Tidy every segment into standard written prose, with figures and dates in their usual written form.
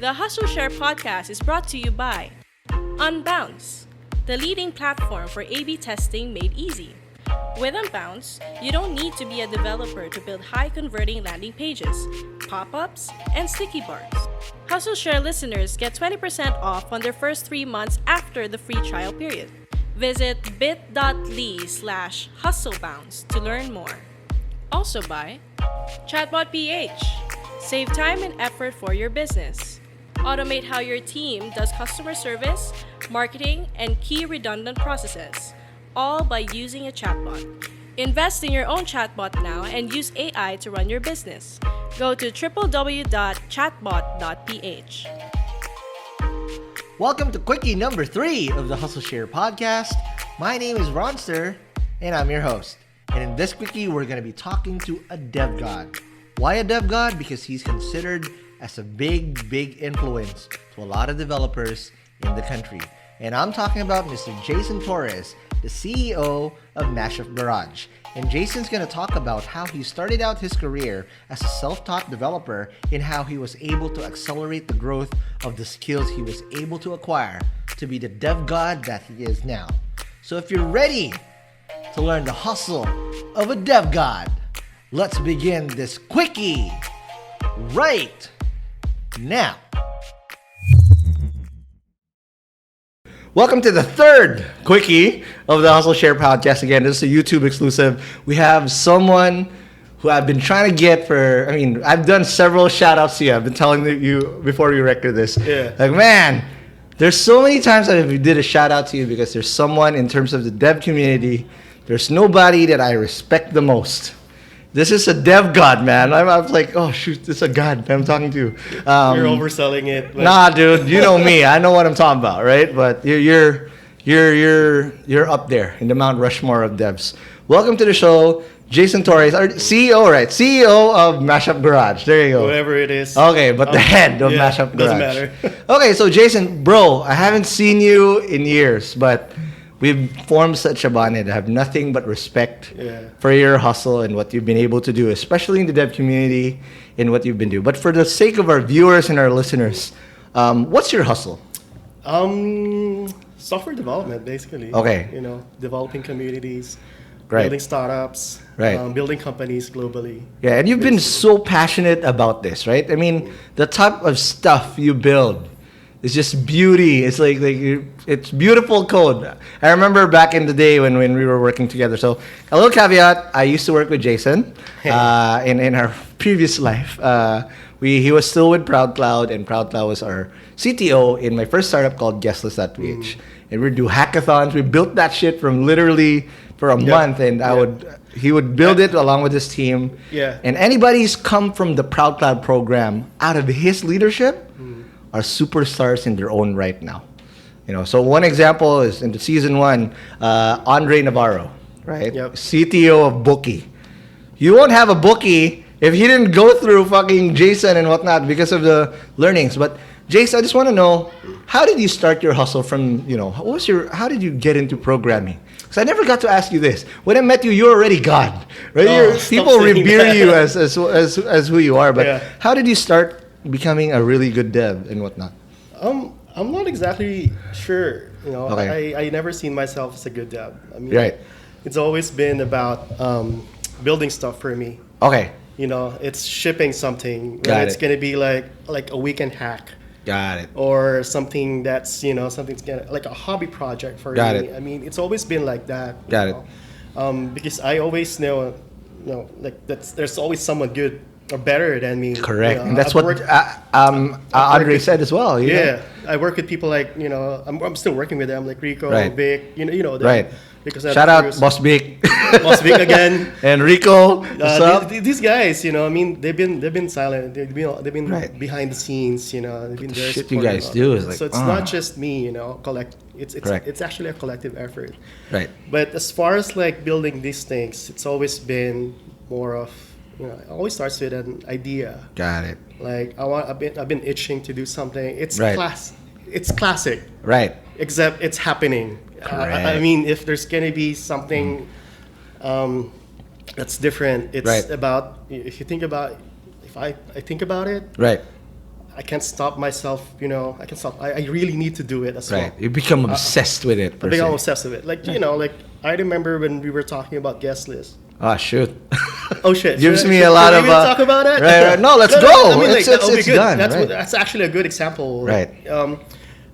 The Hustleshare podcast is brought to you by Unbounce, the leading platform for A/B testing made easy. With Unbounce, you don't need to be a developer to build high-converting landing pages, pop-ups, and sticky bars. Hustleshare listeners get 20% off on their first 3 months after the free trial period. Visit bit.ly/hustlebounce to learn more. Also by Chatbot PH. Save time and effort for your business. Automate how your team does customer service, marketing, and key redundant processes, all by using a chatbot. Invest in your own chatbot now and use AI to run your business. Go to www.chatbot.ph. Welcome to Quickie number 3 of the Hustleshare podcast. My name is Ronster, and I'm your host. And in this Quickie, we're going to be talking to a dev god. Why a dev god? Because he's considered as a big influence to a lot of developers in the country. And I'm talking about Mr. Jason Torres, the CEO of Mashup Garage. And Jason's going to talk about how he started out his career as a self-taught developer and how he was able to accelerate the growth of the skills he was able to acquire to be the dev god that he is now. So if you're ready to learn the hustle of a dev god, let's begin this Quickie right now. Welcome to the third Quickie of the Hustleshare podcast. Again, this is a YouTube exclusive. We have someone who I've been trying to get I've done several shout outs to you. I've been telling you before we record this. Yeah. Like, man, there's so many times I did a shout out to you because there's someone in terms of the dev community, there's nobody that I respect the most. This is a dev god, man. I was like, oh shoot, this is a god I'm talking to. You're overselling it. But... Nah, dude, you know me. I know what I'm talking about, right? But you're up there in the Mount Rushmore of devs. Welcome to the show, Jason Torres, our CEO, right? CEO of Mashup Garage. There you go. Whatever it is. Okay, but the head of Mashup Garage. Doesn't matter. Okay, so Jason, bro, I haven't seen you in years, but we've formed such a bond and I have nothing but respect for your hustle and what you've been able to do, especially in the dev community and what you've been doing. But for the sake of our viewers and our listeners, what's your hustle? Software development, basically. Okay. Developing communities, Right. building startups, Right. Building companies globally. Yeah, and you've been so passionate about this, right? I mean, the type of stuff you build is just beauty. It's like it's beautiful code. I remember back in the day when we were working together. So a little caveat: I used to work with Jason in our previous life. He was still with ProudCloud, and ProudCloud was our CTO in my first startup called Guestless.ph. And we'd do hackathons. We built that shit from literally for a month, and he would build it along with his team. Yeah. And anybody who's come from the ProudCloud program out of his leadership are superstars in their own right now. So one example is in the season 1, Andre Navarro, right? Yep. CTO of Bookie. You won't have a Bookie if he didn't go through fucking Jason and whatnot because of the learnings. But Jason, I just want to know, how did you start your hustle from, how did you get into programming? Because I never got to ask you this. When I met you, you're already God, right? People revere you as who you are. But how did you start becoming a really good dev and whatnot? I'm not exactly sure. Okay. I never seen myself as a good dev. Right. It's always been about building stuff for me. Okay. It's shipping something. Got it. Gonna be like a weekend hack. Got it. Or something that's something's like a hobby project for Got me. it. It's always been like that. Got it. Because I always know, there's always someone good or better than me. Correct. And that's what Andre said as well. I work with people like I'm still working with them like Rico, Right. Vic. Them, Right. Because Shout out Boss Vic. Boss Vic again. And Rico. What's up? These guys, they've been silent. They've been Right. behind the scenes. They've been very shit you supportive guys of do it. is like, so it's not just me. Correct. It's actually a collective effort. Right. But as far as like building these things, it's always been more of it always starts with an idea. Got it. Like I've been itching to do something. It's Right. It's classic. Right. Except it's happening. Correct. If there's gonna be something that's different, it's Right. about if I think about it, Right. I can't stop myself. I can stop. I really need to do it as well. Right. You become obsessed with it. I think I'm obsessed with it. Like like I remember when we were talking about guest lists. Ah, shoot. Oh shit! Gives me a lot of. Talk about it. Right. No, let's go. I mean, it's good. done. That's actually a good example. Right.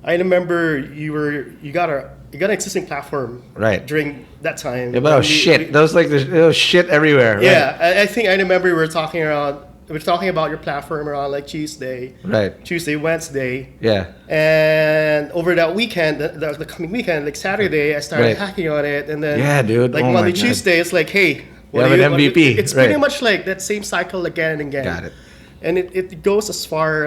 I remember you got an existing platform. Right. During that time. Yeah, but it was shit. There was shit everywhere. Yeah, right? I think I remember we were talking about your platform around like Tuesday. Right. Tuesday, Wednesday. Yeah. And over that weekend, the coming weekend, like Saturday, I started hacking on it, and then yeah, dude. like Monday, Tuesday, it's like, hey, you have an MVP. It's pretty much like that same cycle again and again. Got it. And it goes as far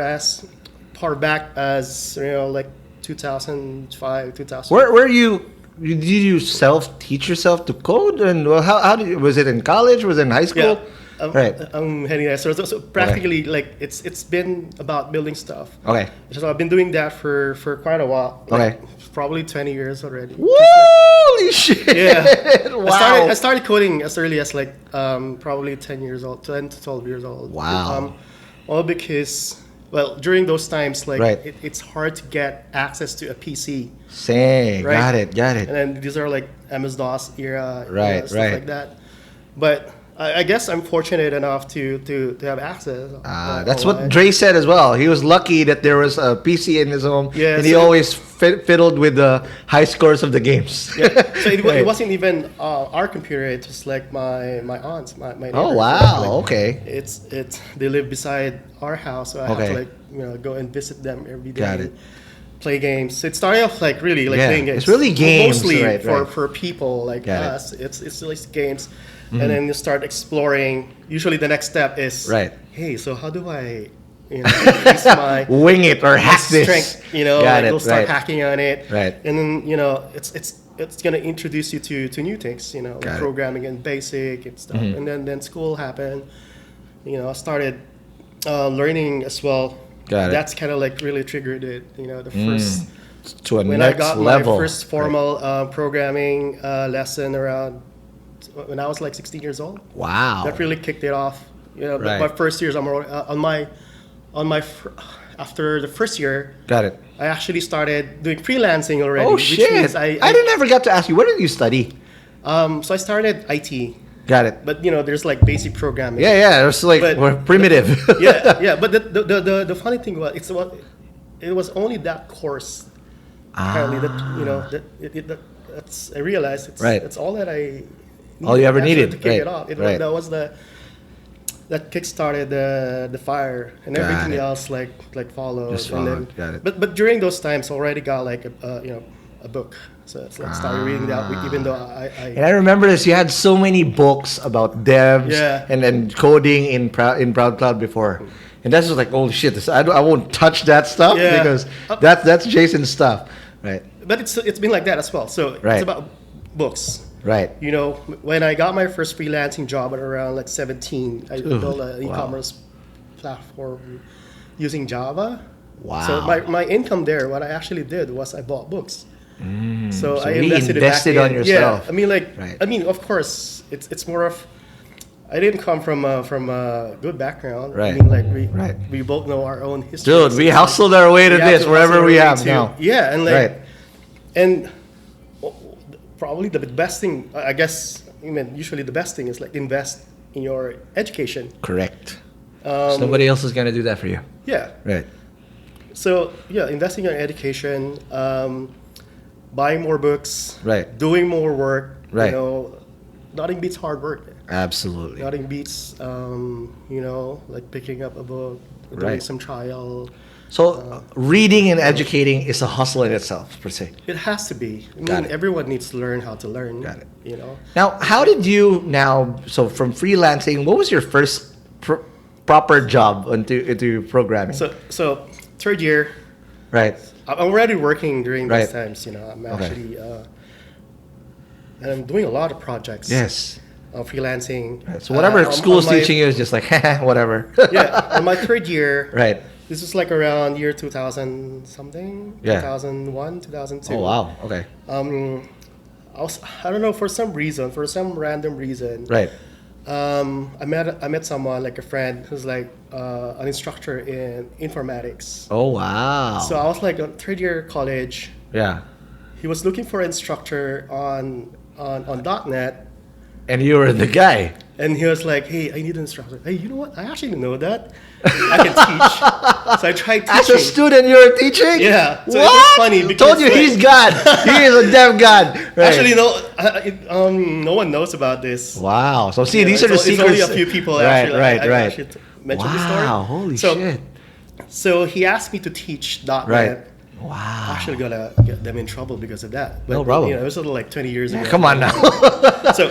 back as like 2005, 2000. Where did you self-teach yourself to code, and how did was it in college? Was it in high school? Yeah. Right. I'm heading there. So practically, like it's been about building stuff. Okay. So I've been doing that for quite a while. Okay. Probably 20 years already. Holy shit! Yeah. Wow. I started coding as early as like probably 10 years old, 10 to 12 years old. Wow. All because during those times like right. it's hard to get access to a PC. Same. Right? Got it. And then these are like MS-DOS era, right, stuff like that. But I guess I'm fortunate enough to have access. That's what Dre said as well. He was lucky that there was a PC in his home, and he always fiddled with the high scores of the games. Yeah. So it wasn't even our computer. It was like my aunt's, my neighbors. Oh wow! Like, okay. They live beside our house, so I have to like go and visit them every day. Got it. Play games. It started off like really like playing games. It's really games, mostly right. for people like us. It's really games. Mm-hmm. And then you start exploring. Usually the next step is, hey, so how do I, increase my wing it or hack this strength? You'll start hacking on it, right? And then it's gonna introduce you to new things, programming and basic and stuff. Mm-hmm. And then school happened. I started learning as well. That's kind of like really triggered it. The first to a when next I got level. my first formal programming lesson around. When I was like 16 years old. Wow. That really kicked it off. My first years, after the first year. Got it. I actually started doing freelancing already. Oh shit! I didn't ever get to ask you. What did you study? So I started IT. Got it. But there's like basic programming. Yeah. It was like we're primitive. yeah. But the funny thing was it was only that course. Apparently that's I realized it's all that I. All you ever needed to kick it off. That was that kickstarted the fire, and everything else like followed. Just followed. Got it. But during those times, I already got like a book, so it's like started reading that. Even though and I remember this, you had so many books about devs and then coding in Proud Cloud before, and that's just like holy shit. I won't touch that stuff because that's Jason's stuff, right? But it's been like that as well. So it's about books. Right. When I got my first freelancing job at around like 17, I built an e-commerce platform using Java. Wow. So my income there, what I actually did was I bought books. So I invested on yourself. Yeah. Of course, it's more of. I didn't come from a good background. Right. We both know our own history. Dude, we hustled our way to this, wherever we have now. Yeah, and probably the best thing, I guess, usually the best thing is like invest in your education. Correct. Somebody else is going to do that for you. Yeah. Right. So, investing in your education, buying more books. Right. Doing more work. Right. Nothing beats hard work. Absolutely. Nothing beats, like picking up a book, doing some trial. So reading and educating is a hustle in itself, per se. It has to be. Everyone needs to learn how to learn. Got it. Now, how did you so from freelancing, what was your first proper job into programming? So third year. Right. I'm already working during these times. I'm actually, and I'm doing a lot of projects. Yes. Freelancing. Right. So whatever school is teaching you is just like, whatever. Yeah. On my third year. Right. This was like around year 2000 something, 2001, 2002. Oh wow, okay. I don't know, for some random reason, right. I met someone, like a friend who's like an instructor in informatics. Oh wow. So I was like on third year college. Yeah. He was looking for an instructor on .NET, And you were the guy. and he was like, "Hey, I need an instructor. Hey, you know what? I actually know that. I can teach." So I tried teaching. As a student, you were teaching? Yeah. So what? it was funny because Told you like, he's God. He is a dev God. Right. actually no one knows about this. Wow. So see, Yeah, these are the it's secrets. only a few people Right, actually. right, I right. actually mentioned the story. Wow. Holy So- shit. So he asked me to teach .NET. Right. Wow. I actually gonna get them in trouble because of that. But, No problem. You know, it was sort of like 20 years ago. Come on now. So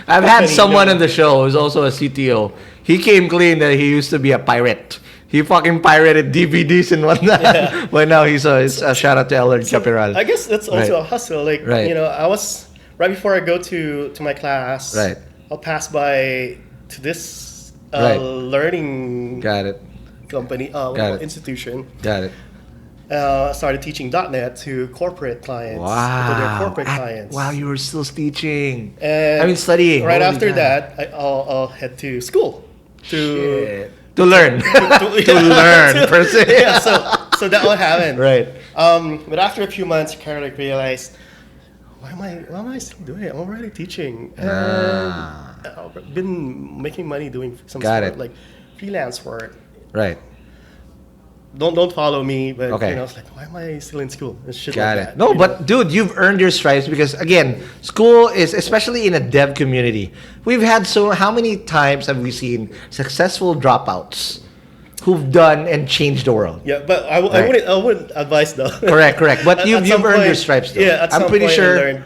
I've had Funny, someone no. on the show who's also a CTO. He came clean that he used to be a pirate. He fucking pirated DVDs and whatnot. Yeah. But now he's a shout out to Elard Capiral. I guess that's also Right. a hustle. Like Right. you know, I was right before I go to my class. Right. I'll pass by to this Right. learning Got it. company Got it. institution. Got it. Started teaching .NET to corporate clients. Wow. To their corporate clients. Wow, you were still teaching. And I mean, studying. Right Holy after God. that, I'll head to school to Shit. To learn. to To learn, per se. yeah. So that will happen. Right. But after a few months, I kind of like realized, why am I still doing it? I'm already teaching. And I've been making money doing some Got sort it. like freelance work. Right. Don't follow me, but Okay. you know, it's like, why am I still in school? And shit Got like it. that, No, you but know? dude, you've earned your stripes because again, school is, especially in a dev community, we've had how many times have we seen successful dropouts who've done and changed the world? Yeah, but I Right. wouldn't advise though. Correct. But At you've some earned your point- stripes though. Yeah, at I'm some pretty point I sure learned.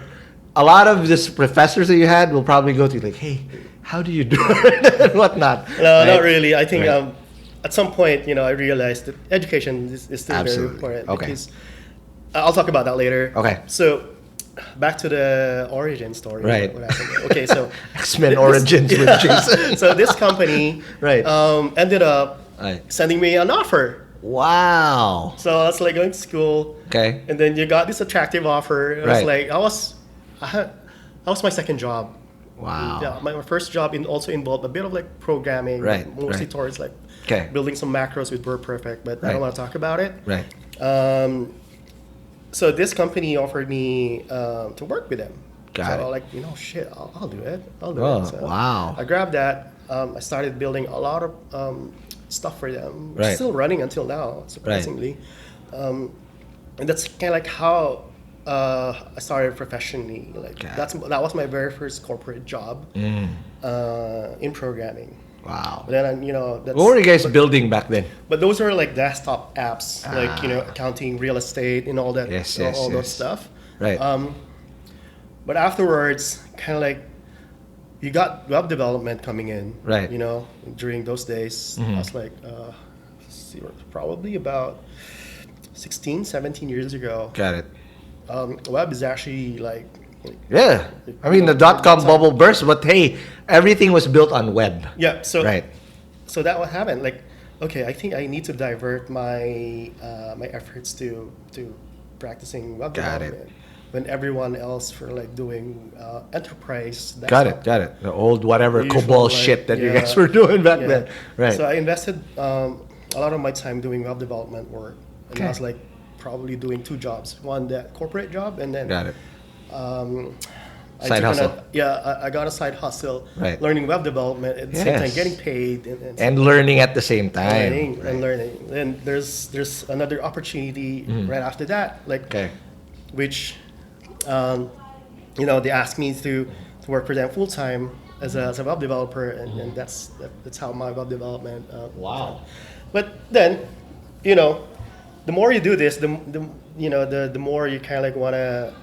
a lot of this professors that you had will probably go to you like, hey, how do you do it and whatnot. No, Right? not really. I think Right. at some point, you know, I realized that education is still Absolutely. very important. Okay. Because I'll talk about that later. Okay. So back to the origin story. Right. What happened there. Okay, so X-Men this- Origins with Jason. so this company Right. ended up Right. sending me an offer. Wow. So I was like going to school, Okay. and then you got this attractive offer. It was Right. like that was my second job. Wow. Yeah, my first job also involved a bit of like programming, Right, mostly right. towards like Okay. building some macros with WordPerfect, but I Right. don't want to talk about it. Right. So this company offered me to work with them. Got so it. I was like, you know, shit, I'll do it. I'll do Oh, it. So wow. I grabbed that. I started building a lot of stuff for them. Right. Still running until now, surprisingly. And that's kind of like how I started professionally. Like Got that was my very first corporate job in programming. Wow. But then you know, that's, What were you guys building back then? but those are like desktop apps, like you know, accounting, real estate, and all that, Yes, all those yes. stuff. Right. But afterwards, kind of like you got web development coming in. Right. You know, during those days, I was like, probably about 16, 17 years ago. Got it. Web is actually like. Yeah. I mean, the dot-com bubble burst, but hey, everything was built on web. Yeah. So. Right. So that what happened. Like, okay, I think I need to divert my my efforts to practicing web Got it. development when everyone else for like doing enterprise. Got desktop. it. Got it. The old whatever Usual, COBOL like, shit that you yeah. guys were doing back Yeah. then. Right. So I invested a lot of my time doing web development work, and Okay. I was like probably doing two jobs: one that corporate job, and then Got it. I Side took on hustle. I got a side hustle, Right. learning web development at the same time, Yes. getting paid, and And learning at the same time. learning Right. and learning. Then there's another opportunity right after that, like Okay. which you know, they asked me to work for them full time as a web developer, and that's how my web development. Wow. But then, you know, the more you do this, the more you kind of like wanna.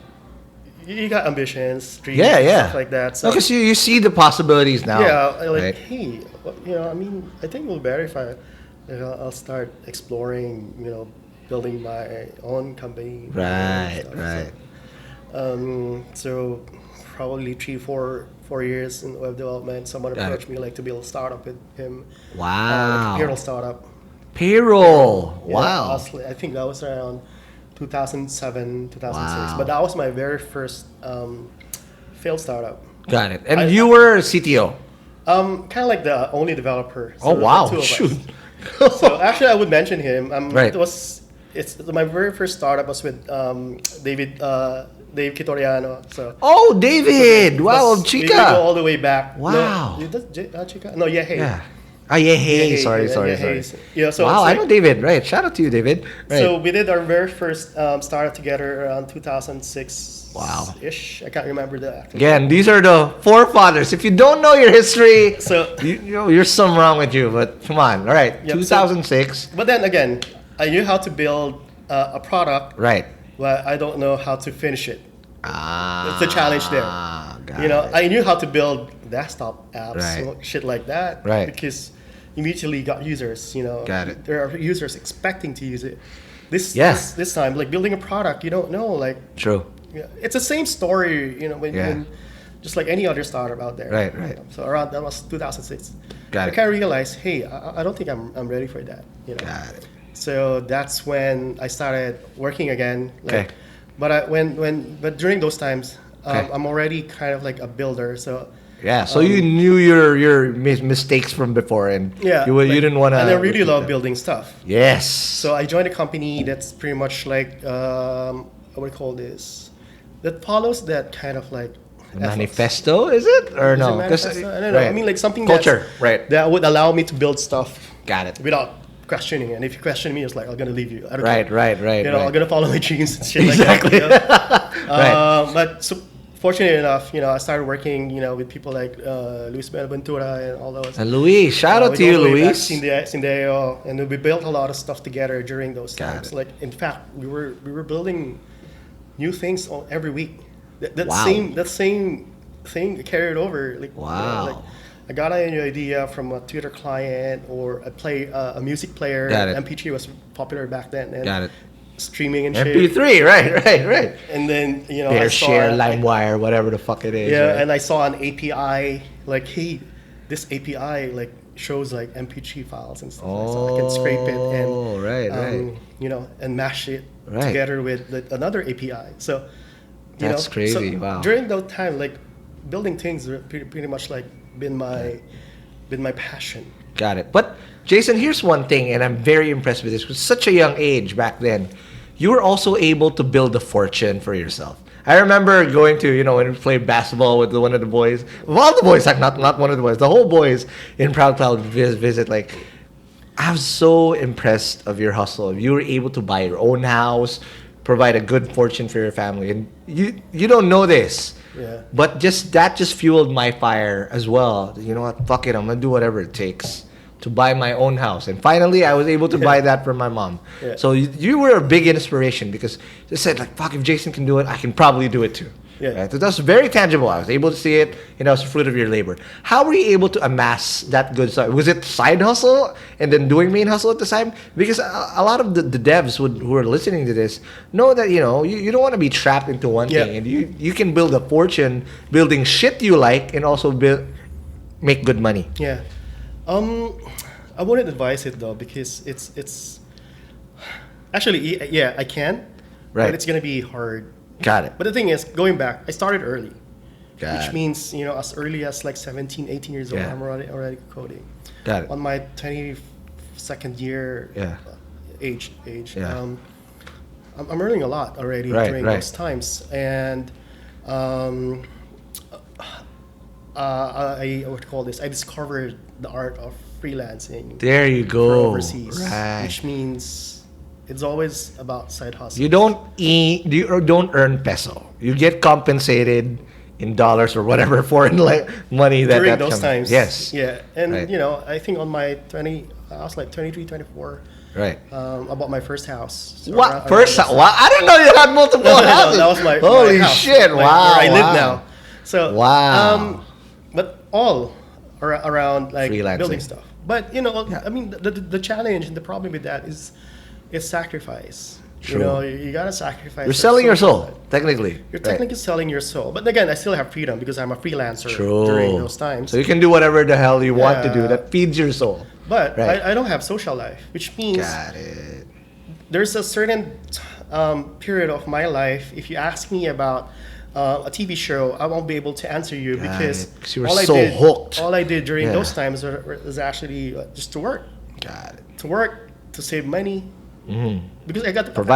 You got ambitions, dreams, Yeah, and yeah. stuff like that. So Because you see the possibilities now. yeah, I like, right? hey, you know, I mean, I think it'll be better if I'll start exploring, you know, building my own company. Right, and stuff. right. So probably 3-4 years in web development, someone Got approached it. me like to build a startup with him. Wow. Like a payroll startup. Payroll. Yeah, Wow. I think that was around 2007, 2006. Wow. But that was my very first failed startup. Got it. And I- you were CTO. Kind of like the only developer. Oh wow! The two of Shoot. us. So actually, I would mention him. Right. It's my very first startup was with Dave Kitoriano. So. Oh, David! Wow, We Chica. go all the way back. Wow. No, Chica? No, yeah, hey. Yeah. Ah, yeah, hey. Sorry. Yeah, so Wow, it's I like- know David. Right. Shout out to you, David. Right. So we did our very first startup together around 2006. Wow. Ish. I can't remember the actual. Again, these are the forefathers. If you don't know your history, So you know, there's something wrong with you. But come on. All right. Yep, 2006. but then again, I knew how to build a product, Right. but I don't know how to finish it. Ah. That's the challenge there. Got You know, it. I knew how to build desktop apps, Right. shit like that, Right. because immediately got users. You know, Got it. there are users expecting to use it. Yeah. This time, like building a product, you don't know. Like, True. yeah, it's the same story. You know, Yeah. when just like any other startup out there. Right, you right. know. So around that was 2006. Got I it. kind of realized, hey, I don't think I'm ready for that. You know. Got it. So that's when I started working again. Like, Okay. But during those times, Okay. I'm already kind of like a builder. So Yeah. So you knew your mistakes from before, and yeah, you like- didn't want to. And I really love building stuff. Yes. So I joined a company that's pretty much like what do you call this? That follows that kind of like A manifesto, is it or Is it no? 'Cause- manifesto? I don't know. right. I mean, like something Culture, right? that would allow me to build stuff Got it. without questioning. And if you question me, it's like I'm gonna leave you. I don't Right, care. right, right, You know, right. I'm gonna follow my dreams and shit Exactly. like that. You know? Right. But so, fortunate enough, you know, I started working, you know, with people like Luis Benaventura and all those. And Luis, shout out We to go you, all the way back Luis. Sindeo, and we built a lot of stuff together during those Got times. it. Like, in fact, we were building new things every week. That Wow. same thing carried over. Like, you know, Wow. like, I got an idea from a Twitter client or a music player. Got it. MP3 was popular back then. And Got it. Streaming and shit. MP3, right. And then, you know, Bear share, LimeWire, whatever the fuck it is. yeah, right? and I saw an API, like, hey, this API, like, shows, like, MP3 files and stuff. So I can scrape it and, Oh, right. you know, and mash it Right. together with another API. So, you That's know, crazy, so wow. during that time, like, building things were pretty much, like, been my passion. Got it. But Jason, here's one thing, and I'm very impressed with this. Because such a young age back then, you were also able to build a fortune for yourself. I remember going to, you know, when we played basketball with one of the boys, of all the boys, like not one of the boys, the whole boys in Proud Cloud visit. Like, I was so impressed of your hustle. You were able to buy your own house, provide a good fortune for your family, and you don't know this. Yeah. But that just fueled my fire as well. You know what? Fuck it. I'm gonna do whatever it takes to buy my own house. And finally, I was able to buy that for my mom. Yeah. So you were a big inspiration because you said like, fuck, if Jason can do it, I can probably do it too. Yeah. Right? So that's very tangible. I was able to see it. You know, it's the fruit of your labor. How were you able to amass that good stuff? Was it side hustle and then doing main hustle at the time? Because a lot of the devs who are listening to this know that, you know, you don't want to be trapped into one Yeah. thing. And you can build a fortune building shit you like and also make good money. Yeah. I wouldn't advise it though because it's actually yeah I can, Right. but it's gonna be hard. Got it. But the thing is, going back, I started early, Got which it. means you know as early as like 17, 18 years old, Yeah. I'm already coding. Got it. On my 22nd year Yeah. age, Yeah. I'm earning a lot already Right, during right. those times, and I what to call this? I discovered the art of freelancing There you for go. overseas, Right. which means it's always about side hustle. You don't don't earn peso. You get compensated in dollars or whatever foreign money that during that those comes. times. Yes. Yeah, and Right. you know, I think on my 20, I was like 23, 24. Right. I bought my first house. So What around first? those Wow! I didn't know you had multiple No, houses. that was my Holy my house, shit! where Wow! I live wow. now. So Wow. but all around like Freelancing. building stuff. But you know, Yeah. I mean, the challenge and the problem with that is sacrifice. True. You know, you gotta sacrifice. You're selling your social soul, life. technically. You're Right. technically selling your soul, but again, I still have freedom because I'm a freelancer True. during those times. So you can do whatever the hell you want to do Yeah. that feeds your soul. But Right. I don't have social life, which means Got it. there's a certain period of my life. If you ask me about a TV show, I won't be able to answer you because you were so hooked. All I did during those times was actually just to work. Got it. To work, to save money. Because I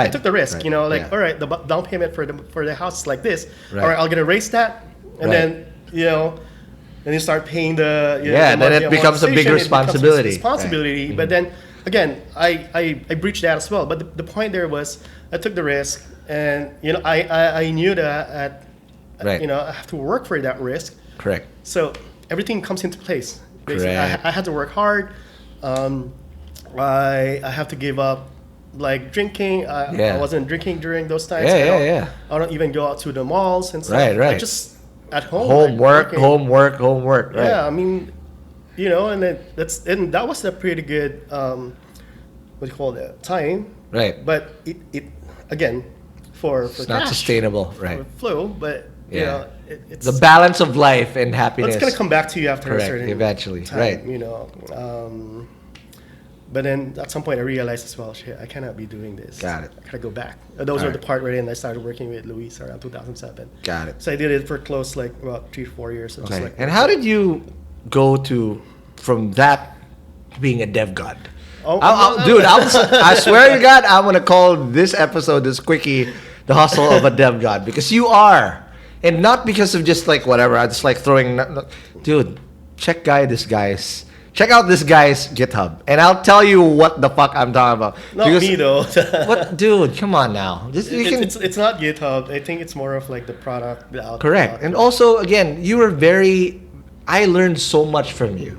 took the risk, Right. all right, the down payment for the house is like this. Right. All right, I'll get a raise that, and then then you start paying the then it becomes a big responsibility. Right. But then again, I breached that as well. But the point there was I took the risk, and I knew that I have to work for that risk. Correct. So everything comes into place. Basically, Correct. I had to work hard. I have to give up like drinking. I wasn't drinking during those times. I don't even go out to the malls and stuff. Right. I just at home. Homework. Right. Yeah, I mean, and that was a pretty good what do you call that time. Right. But it again for It's cash, not sustainable. Right. for flow, but it's the balance of life and happiness. it's gonna come back to you after Correct, a certain eventually, time, right. But then at some point I realized as well, shit, I cannot be doing this. Got it. I gotta go back. Those All are the right. part where then I started working with Luis around 2007. Got it. So I did it for close like about 3 to 4 years. So just Okay. like And how did you go from that to being a dev god? Dude, I swear to God, I'm gonna call this episode, this Quickie, the hustle of a dev god, because you are, and not because of just like whatever. I just like throwing. Dude, check out this guy's GitHub, and I'll tell you what the fuck I'm talking about. Not me though. What, dude? Come on now. It's not GitHub. I think it's more of like the product, the output. Correct. And also, again, you were I learned so much from you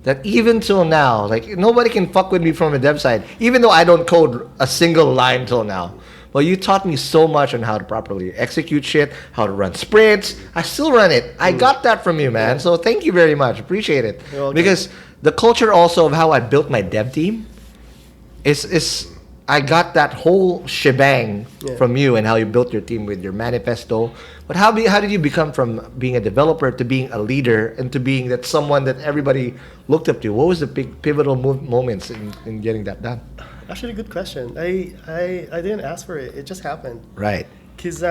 that even till now, like nobody can fuck with me from a dev side, even though I don't code a single line till now. Well, you taught me so much on how to properly execute shit, how to run sprints. I still run it. I got that from you, man. So thank you very much. Appreciate it. You're welcome. Because the culture also of how I built my dev team is I got that whole shebang from you and how you built your team with your manifesto. But how did you become from being a developer to being a leader and to being that someone that everybody looked up to? What was the big pivotal moments in getting that done? Actually, a good question. I didn't ask for it. It just happened. Right. Because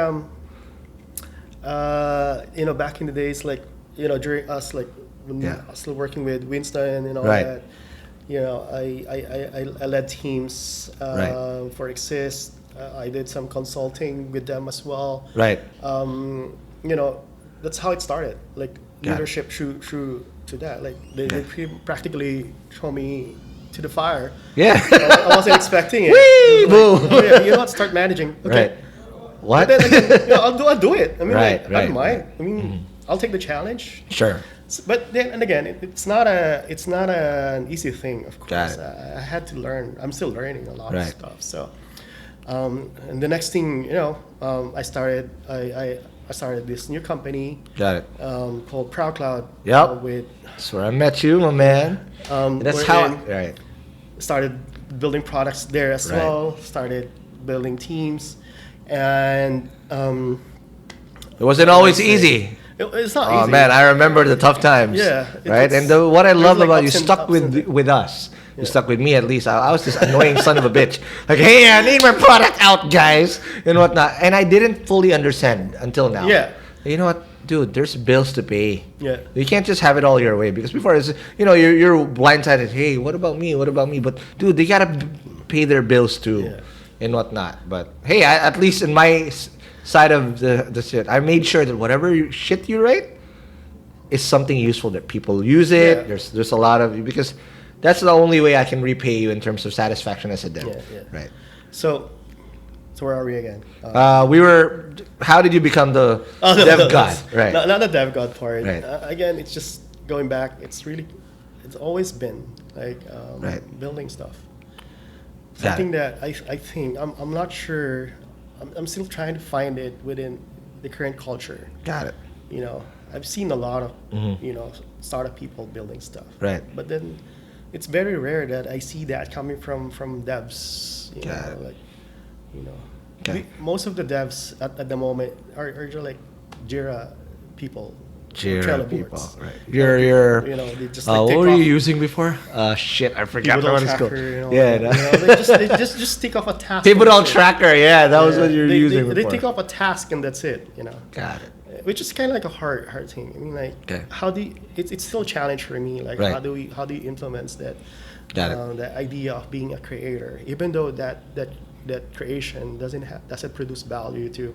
back in the days, like during us, like when I was still working with Winston and all that. I led teams for Exist. I did some consulting with them as well. Right. That's how it started. Like leadership through to that. Like they practically throw me to the fire. Yeah. I wasn't expecting it. Whee! It was like, you know what? Start managing. Okay. Right. What? But then again, I'll do it. I mean, I Right. don't mind. I mean, I'll take the challenge. Sure. But then and again, it's not an easy thing. Of course, Got it. I had to learn. I'm still learning a lot of Right. stuff. So, and the next thing, I started this new company Got it. called Proud Cloud. Yep. With That's where I met you, my man. That's how. Right. started building products there as Right. well. Started building teams, and It wasn't always easy. it's not Oh easy. man, I remember the tough times. Yeah, Right. it's- And what I love like about you ups and- stuck ups and with us. You stuck with me at least. I was this annoying son of a bitch. Like, hey, I need my product out, guys, and whatnot. And I didn't fully understand until now. Yeah. You know what, dude? There's bills to pay. Yeah. You can't just have it all your way because before it's you're blindsided. Hey, what about me? What about me? But dude, they gotta pay their bills too, and whatnot. But hey, at least in my side of the shit, I made sure that whatever shit you write is something useful that people use it. Yeah. There's a lot of because that's the only way I can repay you in terms of satisfaction as a dev. Yeah. Right. So where are we again? We were. How did you become the dev god? Right. Not the dev god part. Right. Again, it's just going back. It's always been like Right. building stuff. Got Something it. that I think I'm not sure. I'm still trying to find it within the current culture. Got it. I've seen a lot of startup people building stuff. Right. But then it's very rare that I see that coming from devs. Got it. Like Okay. most of the devs at the moment are just like Jira people. Trello people. boards. Right. Your They just like what take were off you using before? Shit, I forgot Pivotal what it's called. tracker, Yeah, they just take off a task. Pivotal and that's it. tracker. Yeah, that was what you were using They before. take off a task and that's it. Got it. Which is kind of like a hard thing. I mean, like, Okay. how do you, it's still a challenge for me. Like, Right. how do you implement that? Got it. The idea of being a creator, even though that creation doesn't produce value to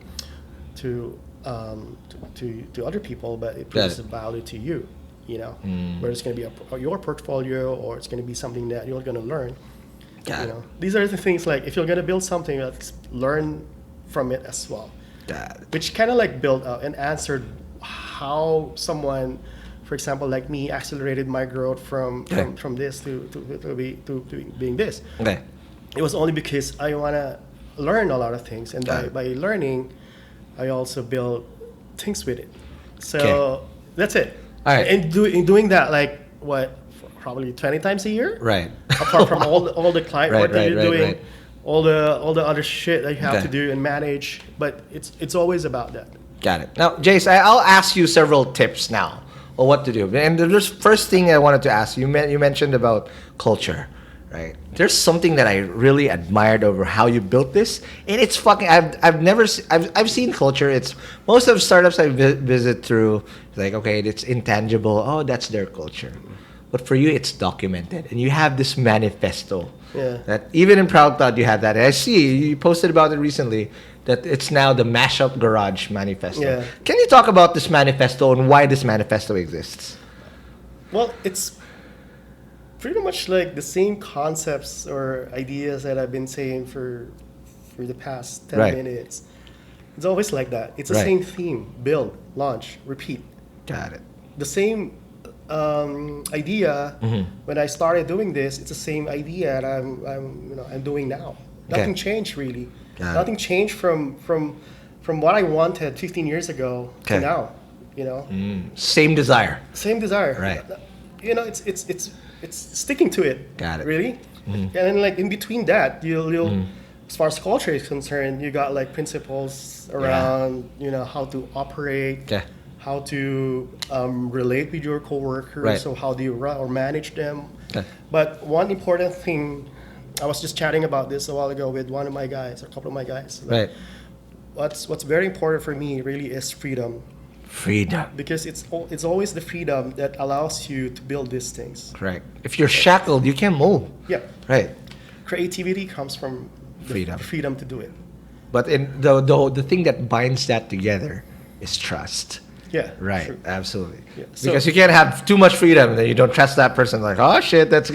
other people, but it produces value to you. Whether it's going to be your portfolio or it's going to be something that you're going to learn. Got it. These are the things, like, if you're going to build something, let's learn from it as well. Got it. Which kind of like built out and answered how someone, for example, like me, accelerated my growth from this to being this. Okay. It was only because I want to learn a lot of things, and by learning, I also build things with it. So that's it. All right. And in doing that, like, what, probably 20 times a year? Right. Apart from all the client work that you're doing, right. all the other shit that you have to do and manage. But it's always about that. Got it. Now, Jace, I'll ask you several tips now on what to do. And the first thing I wanted to ask you, you mentioned about culture, right? There's something that I really admired over how you built this, and it's fucking. I've seen culture. It's most of startups I visit through. Like, okay, it's intangible. Oh, that's their culture. But for you, it's documented, and you have this manifesto. Yeah. That even in Proud Cloud, you have that. And I see you posted about it recently. That it's now the Mashup Garage manifesto. Yeah. Can you talk about this manifesto and why this manifesto exists? Well, it's pretty much like the same concepts or ideas that I've been saying for the past 10 minutes. It's always like that. It's the same theme: build, launch, repeat. Got it. The same idea when I started doing this. It's the same idea that I'm doing now. Nothing changed really. Nothing changed from what I wanted 15 years ago to now. Same desire. Same desire. Right. It's sticking to it. Got it. Really. And then, like, in between that, you'll as far as culture is concerned, you got like principles around how to operate. Okay. How to relate with your coworkers, Right. so how do you run or manage them. Okay. But one important thing, I was just chatting about this a while ago with one of my guys, or a couple of my guys. Right. What's very important for me really is freedom, Freedom. because it's always the freedom that allows you to build these things. Correct. If you're shackled, you can't move. Yeah. Right. Creativity comes from the freedom to do it. But in the thing that binds that together is trust. Yeah. Right. True. Absolutely. Yeah. Because you can't have too much freedom, then you don't trust that person. Like, oh shit, that's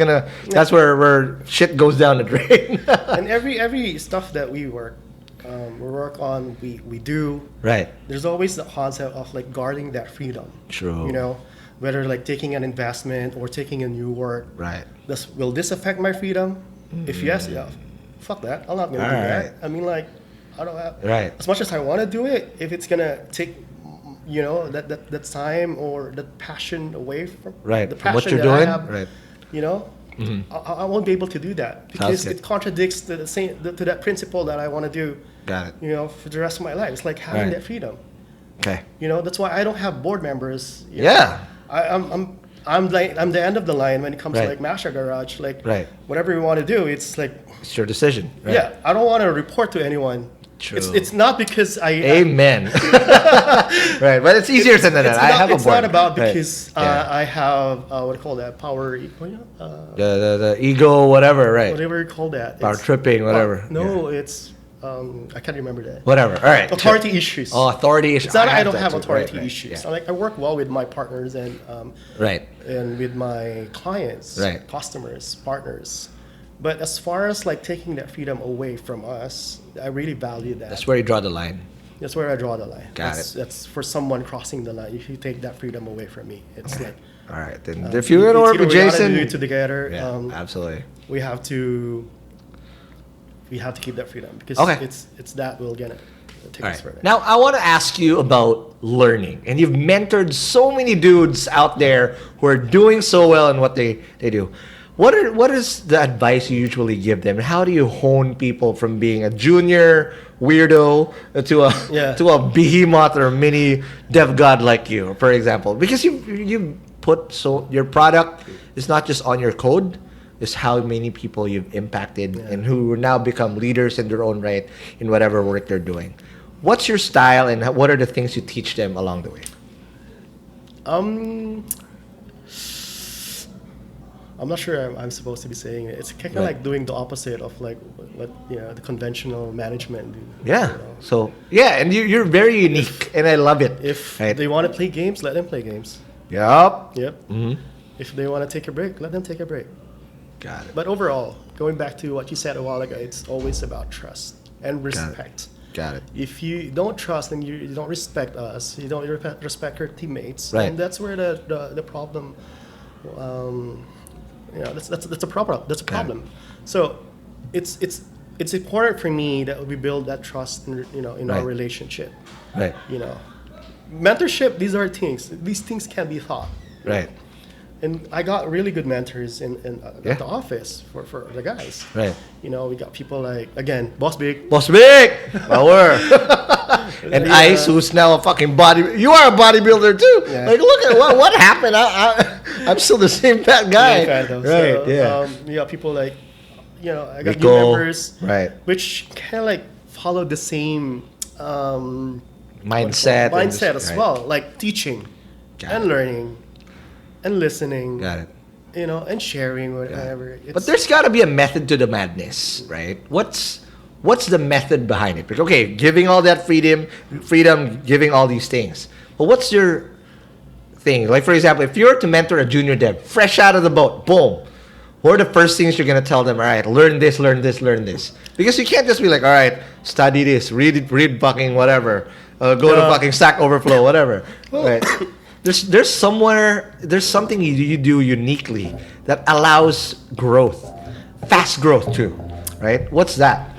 where shit goes down the drain. And every stuff that we work on, we do. Right. There's always the concept of like guarding that freedom. True. Whether like taking an investment or taking a new work. Right. Will this affect my freedom? If yes, yeah, fuck that. I'm not gonna do Alright. that. I mean, like, I don't have. Right. As much as I want to do it, if it's gonna take, that time or that passion away from Right. the From passion what you're that I doing. have, Right. I won't be able to do that because good. it contradicts to that principle that I want to do. Got it. For the rest of my life. It's like having Right. that freedom. Okay. That's why I don't have board members. Yeah. I'm the end of the line when it comes Right. to like Mashup Garage. Like, Right. whatever you want to do, it's like, It's your decision. Right? yeah, I don't want to report to anyone. True. It's not because Amen. Right, but it's easier than that. I have a board. It's not about Right. because Yeah. I have what do you call that, power, the ego, whatever, right? whatever you call that. Power It's- tripping, whatever. No, it's I can't remember that. Whatever. All right. Authority issues. Oh, authority issues. It's not I don't that have too. authority Right, issues. yeah. I work well with my partners and Right. and with my clients, Right. customers, partners. But as far as like taking that freedom away from us, I really value that. That's where you draw the line. That's where I draw the line. Got That's for someone crossing the line. If you take that freedom away from me, it's like All right. Then if you're gonna work with we gotta Jason, do it together. yeah, absolutely. We have to keep that freedom because Okay. it's that will gonna take All us right. further. Now I want to ask you about learning, and you've mentored so many dudes out there who are doing so well in what they do. What is the advice you usually give them? How do you hone people from being a junior weirdo to a behemoth or a mini dev god like you, for example? Because you put your product is not just on your code, it's how many people you've impacted and who now become leaders in their own right in whatever work they're doing. What's your style and what are the things you teach them along the way? I'm not sure I'm supposed to be saying it. It's kind of like doing the opposite of like what the conventional management do. Yeah. You know? So and you're very unique, and I love it. If they want to play games, let them play games. Yep. Mm-hmm. If they want to take a break, let them take a break. Got it. But overall, going back to what you said a while ago, it's always about trust and respect. Got it. If you don't trust and you don't respect us, you don't respect your teammates, right. and that's where the problem. That's a problem. That's a problem. So, it's important for me that we build that trust, in our relationship. Right. Mentorship. These are things. These things can be taught. Right. And I got really good mentors at the office for the guys. Right. We got people like, again, Boss Big. Boss Big! Power! And Ice, who's now a fucking You are a bodybuilder too! Yeah. Like, look at what happened. I'm still the same fat guy. Right, you got people like, I got Rico, new members. Right. Which kind of like follow the same mindset as well. Like teaching and learning. And listening. Got it. And sharing whatever. But there's got to be a method to the madness, right? What's the method behind it? Because, okay, giving all that freedom, giving all these things. But what's your thing? Like, for example, if you're to mentor a junior dev, fresh out of the boat, boom. What are the first things you're going to tell them? All right, learn this, learn this, learn this. Because you can't just be like, all right, study this, read fucking whatever, go to fucking Stack Overflow, whatever. Right. There's something you do uniquely that allows growth, fast growth too, right? What's that?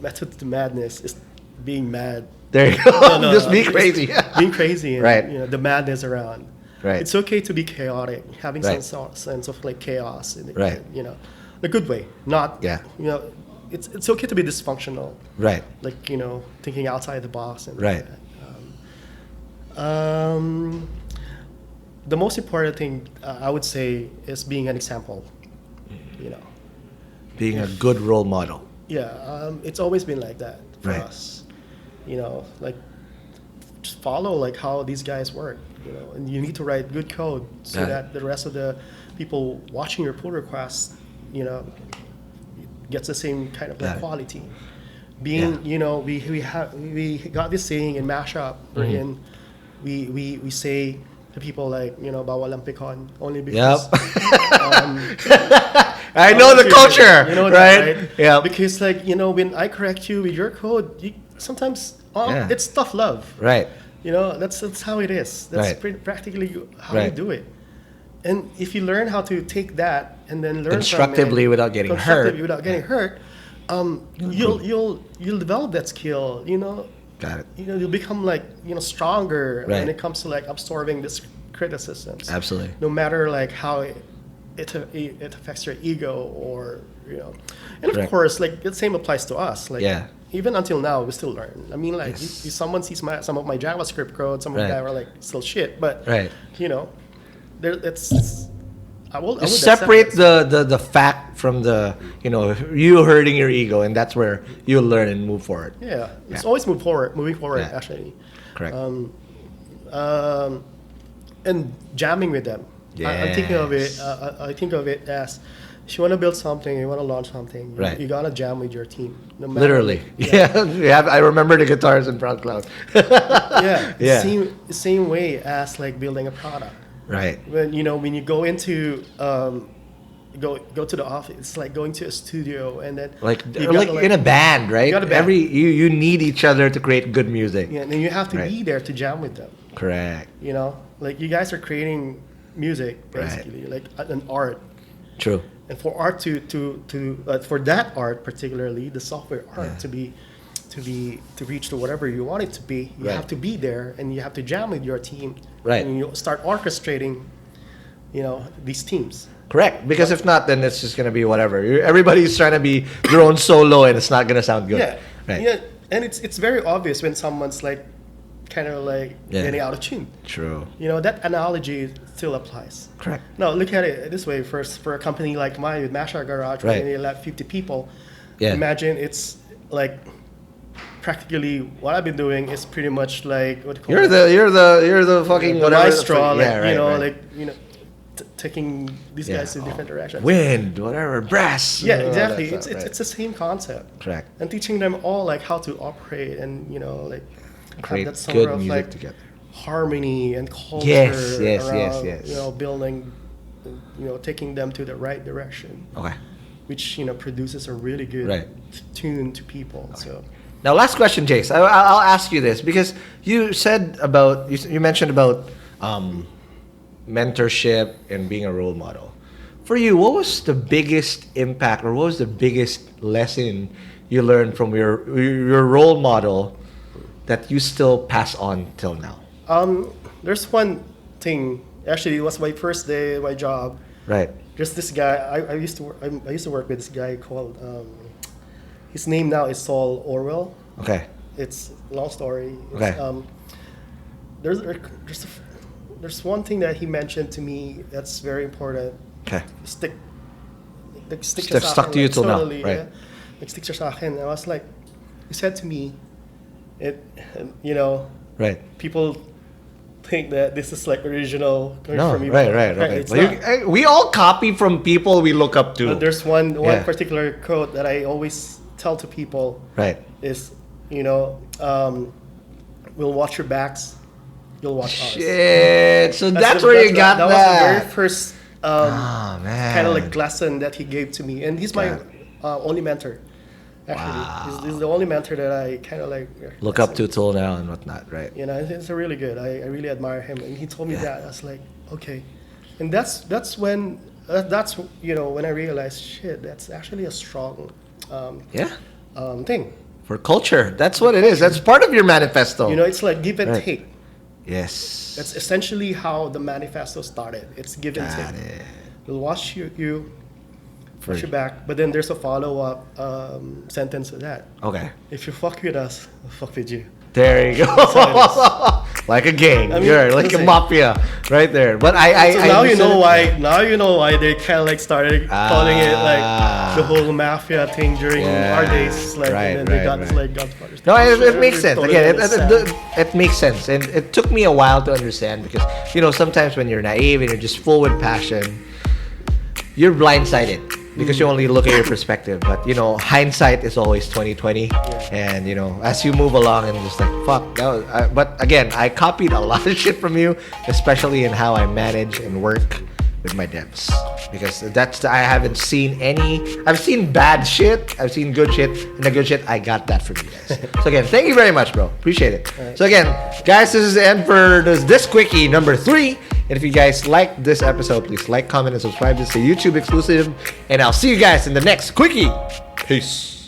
Method to madness is being mad. There you go. Just be crazy. Being crazy and right. The madness around. Right. It's okay to be chaotic, having some sense of like chaos in right. a good way. Not it's okay to be dysfunctional. Right. Like thinking outside the box and right. The most important thing I would say is being an example. Being a good role model. Yeah, it's always been like that for us. Like just follow like how these guys work. And you need to write good code so that the rest of the people watching your pull requests, gets the same kind of quality. Being, we got this saying in Mashup wherein we say to people like, bawal ang pikon, only because I know the culture, you know right? That, right? Yeah. Because like, when I correct you with your code, sometimes it's tough love. Right. That's how it is. That's practically how you do it. And if you learn how to take that and then learn constructively without getting hurt, you'll develop that skill. Got it. You'll become like stronger right. when it comes to like absorbing this criticisms. Absolutely. No matter like how it affects your ego or and of course like the same applies to us. Like even until now we still learn. I mean like if someone sees some of my JavaScript code, some of them are like still shit, but I would separate the fact from the you hurting your ego, and that's where you'll learn and move forward. It's always moving forward actually. Correct. And jamming with them. I'm thinking of it. I think of it as if you want to build something, you want to launch something, you gotta jam with your team. No matter literally. I remember the guitars in Proud Cloud. Same way as like building a product. Right. When you go into go to the office, it's like going to a studio and then in a band, right? You need each other to create good music. Yeah, and then you have to be there to jam with them. Correct. Like you guys are creating music basically, like an art. True. And for art for that art particularly, the software art to reach to whatever you want it to be, you have to be there and you have to jam with your team. Right. And you start orchestrating, these teams. Correct. Because if not, then it's just gonna be whatever. Everybody's trying to be their own solo, and it's not gonna sound good. Yeah. Right. Yeah. And it's very obvious when someone's like kind of like getting out of tune. True. You know, that analogy still applies. Correct. No, look at it this way. First, for a company like mine with Mashup Garage, Right. where you let 50 people, Yeah. imagine it's like practically what I've been doing is pretty much like what do you call You're the fucking the whatever. maestro, like, yeah, right, you know, right. like, you know, taking these guys in different directions. Wind, whatever, brass. Yeah, all exactly. that It's stuff, right. it's the same concept. Correct. And teaching them all like how to operate and, you know, like Create have that sort good of music like together. harmony and culture Yes, around, yes. you know, building, you know, taking them to the right direction, Okay. which, you know, produces a really good Right. tune to people. So Now, last question, Jace. I'll ask you this because you said about you mentioned about mentorship and being a role model. For you, what was the biggest impact, or what was the biggest lesson you learned from your role model that you still pass on till now? there's one thing. Actually, it was my first day at my job. Right. Just this guy. I used to work with this guy called. His name now is Saul Orwell. Okay. It's a long story. Okay. There's one thing that he mentioned to me that's very important. Okay. Stick siya sa Stuck akin, to you like, till now, totally, right? yeah. Like, stick siya sa akin. I was like, he said to me, you know, Right. people think that this is like original coming No. from you. Right. It's Well, not. we all copy from people we look up to. But there's one Yeah. particular quote that I always tell to people Right. is, you know, we'll watch your backs, you'll watch us. Shit. So that's where you got that. That was the very first Oh man. kind of like lesson that he gave to me, and he's my only mentor. Actually, he's the only mentor that I kind of like look up to till now and whatnot. Right. You know, it's a really good. I really admire him, and he told me that. I was like, okay, and that's when that's, you know, when I realized, shit, that's actually a strong thing. For culture. That's what it is. That's part of your manifesto. You know, it's like give and Right. take. Yes. That's essentially how the manifesto started. It's give and Got take. it. We'll watch you watch your back, but then there's a follow-up sentence to that. Okay. If you fuck with us, we'll fuck with you. There you go. Like a gang. I mean, You're like a listen. mafia right there. But I So now you know understand- why. Now you know why they kind of like started calling it like the whole mafia thing during our days. Like, Right, and then they got right. this like Godfather. No, it makes They sense. totally Again, understand. it makes sense. And it took me a while to understand because, you know, sometimes when you're naive and you're just full with passion, you're blindsided because you only look at your perspective. But, you know, hindsight is always 20/20. And, you know, as you move along and just like, fuck, that was... but again, I copied a lot of shit from you, especially in how I manage and work with my devs. Because I haven't seen any... I've seen bad shit, I've seen good shit, and the good shit, I got that from you guys. So again, thank you very much, bro. Appreciate it. So again, guys, this is the end for this Quickie number 3. And if you guys like this episode, please like, comment, and subscribe. This is a YouTube exclusive. And I'll see you guys in the next Quickie. Peace.